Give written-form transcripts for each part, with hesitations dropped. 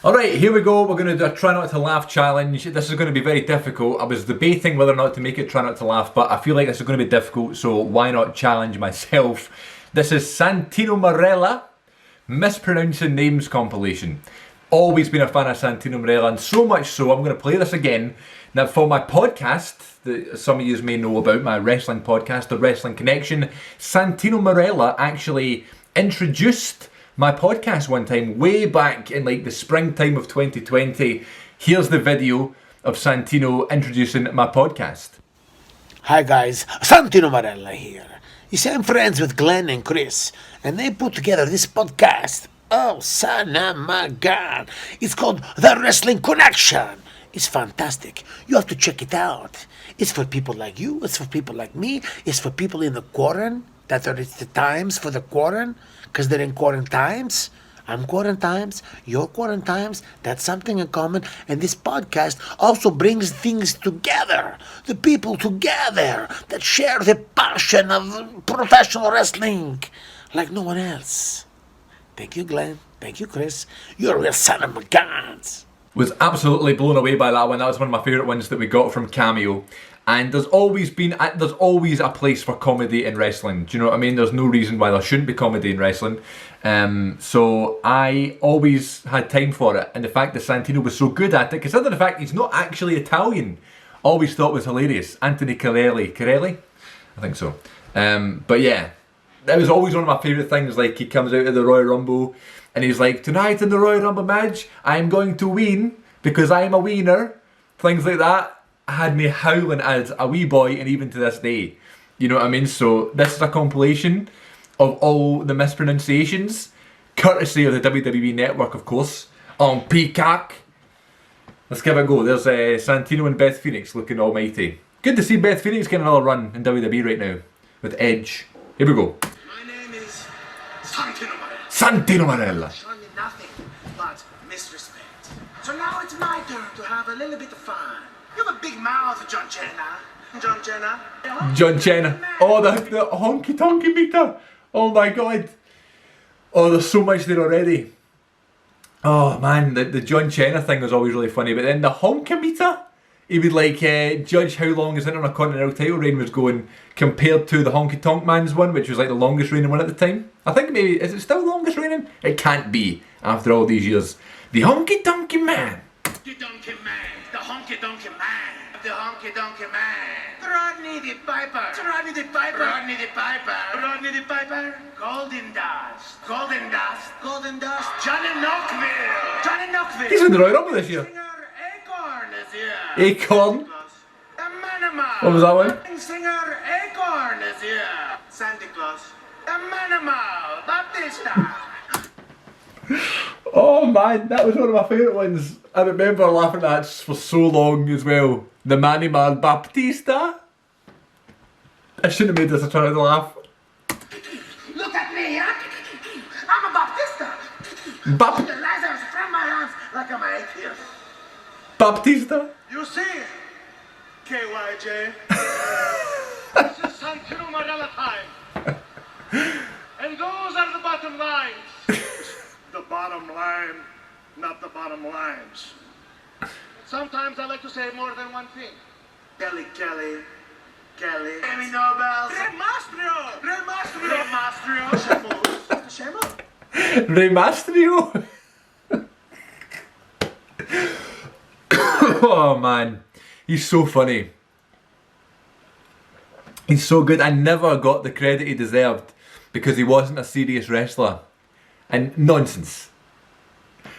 Alright, here we go. We're going to do a try not to laugh challenge. This is going to be very difficult. I was debating whether or not to make it try not to laugh, but I feel like this is going to be difficult, so why not challenge myself? This is Santino Marella Mispronouncing Names compilation. Always been a fan of Santino Marella, and so much so I'm going to play this again. Now, for my podcast, that some of you may know about, my wrestling podcast, The Wrestling Connection, Santino Marella actually introduced my podcast one time, way back in like the springtime of 2020. Here's the video of Santino introducing my podcast. Hi guys, Santino Marella here. You see, I'm friends with Glenn and Chris, and they put together this podcast. Oh, son of my God. It's called The Wrestling Connection. It's fantastic. You have to check it out. It's for people like you. It's for people like me. It's for people in the quarantine. That are it's the times for the quarantine, because they're in quarantines. I'm quarantines. You're quarantines. That's something in common. And this podcast also brings things together. The people together that share the passion of professional wrestling like no one else. Thank you, Glenn. Thank you, Chris. You're a real son of a gun. Was absolutely blown away by that one. That was one of my favourite ones that we got from Cameo. And there's always a place for comedy in wrestling. Do you know what I mean? There's no reason why there shouldn't be comedy in wrestling. So I always had time for it. And the fact that Santino was so good at it, considering the fact he's not actually Italian, always thought was hilarious. Anthony Carelli? I think so. But yeah, that was always one of my favourite things. Like, he comes out of the Royal Rumble and he's like, tonight in the Royal Rumble match, I'm going to win because I'm a wiener. Things like that had me howling as a wee boy, and even to this day. You know what I mean? So this is a compilation of all the mispronunciations, courtesy of the WWE Network, of course, on Peacock. Let's give it a go. There's Santino and Beth Phoenix looking almighty. Good to see Beth Phoenix getting another run in WWE right now with Edge. Here we go. My name is Santino Marella. Santino Marella. Showing you nothing but misrespect. So now it's my turn to have a little bit of fun. You have a big mouth, John Cena. John Cena. John Cena. Oh, the honky tonky meter. Oh my God. Oh, there's so much there already. Oh man, the John Cena thing was always really funny. But then the honky meter, he would like judge how long his Intercontinental title reign was going compared to the Honky Tonk Man's one, which was like the longest reigning one at the time. I think maybe, is it still the longest reigning? It can't be after all these years. The Honky Tonky Man. The Donkey Man. The Honky Donkey Man. The Honky Donkey Man. Rodney the Piper. Rodney the Piper. Rodney the Piper. Rodney the Piper. Golden Dust. Golden Dust. Golden Dust. Johnny Knoxville. Johnny Knoxville. He's in the Royal Rumble this year. Singer Acorn is here. Acorn. The Manimal. What was that one? Singer Acorn is here. Santa Claus. The Manimal. Baptista. Oh man, that was one of my favourite ones. I remember laughing at that for so long as well. The Manimal Baptista. I shouldn't have made this a try to laugh. Look at me, huh? I'm a Baptista. The lasers from my hands like I'm an atheist. Baptista? You see, KYJ. This is Santino Marella time. And those are the bottom lines. The bottom line, not the bottom lines. Sometimes I like to say more than one thing. Kelly. Emmy Nobels. Remastrio. Remastrio? Oh man, he's so funny. He's so good. I never got the credit he deserved because he wasn't a serious wrestler. And nonsense.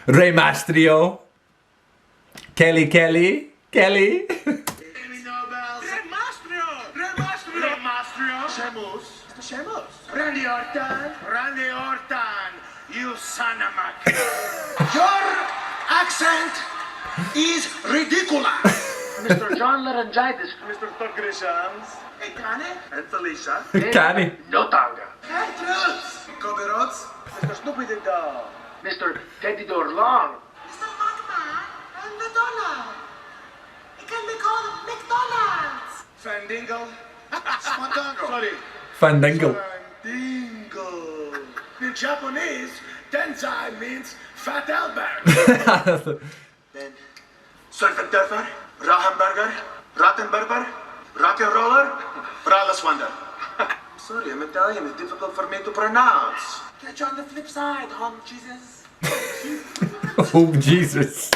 Remastrio. Kelly. Emmy Nobels. Remastrio. Sheamus. Randy Orton. You son of a... Your accent is ridiculous. Mr. John Laryngitis. Mr. Togrishans. Hey, Kanye. And Felicia. Kanye. No Tonga. Hey, Truth. Kobe Rhodes. Mr. Snoopy the Dog. Mr. Teddy Dorlong. Mr. Magma and Madonna. It can be called McDonald's. Fandango. Spandango. Sorry. Fandango. Fandango. In Japanese, Tensai means Fat Albert. Then Surfer, Rahamburger, Rottenberger, Rock and Roller, Braless Wonder. Sorry, I'm Italian. It's difficult for me to pronounce. Catch you on the flip side, home Jesus. Oh, Jesus.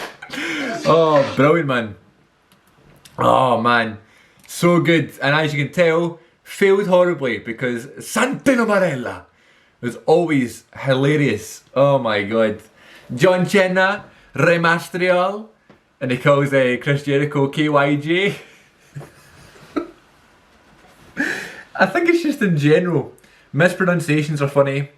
Oh, brilliant, man. Oh, man. So good. And as you can tell, failed horribly because Santino Marella was always hilarious. Oh, my God. John Cena, Remastrial. And he calls Chris Jericho KYJ. I think it's just in general. Mispronunciations are funny.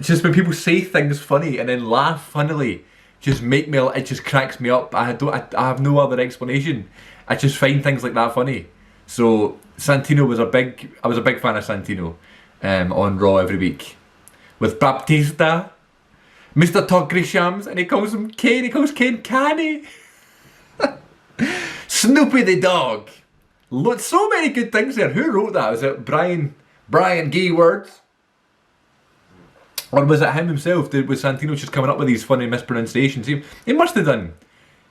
Just when people say things funny and then laugh funnily, just make me. It just cracks me up. I have no other explanation. I just find things like that funny. So Santino was I was a big fan of Santino on Raw every week with Baptista, Mr. Todd Grishams, and he calls him Kane. He calls Kane Canny. Snoopy the dog. So many good things there. Who wrote that? Was it Brian Geyward? Or was it him himself? Was Santino just coming up with these funny mispronunciations? He must have done.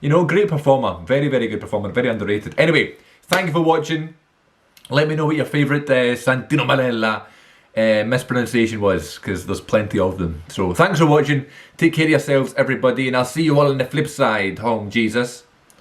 You know, great performer. Very, very good performer. Very underrated. Anyway, thank you for watching. Let me know what your favourite Santino Marella mispronunciation was, because there's plenty of them. So thanks for watching. Take care of yourselves, everybody, and I'll see you all on the flip side. Home, Jesus.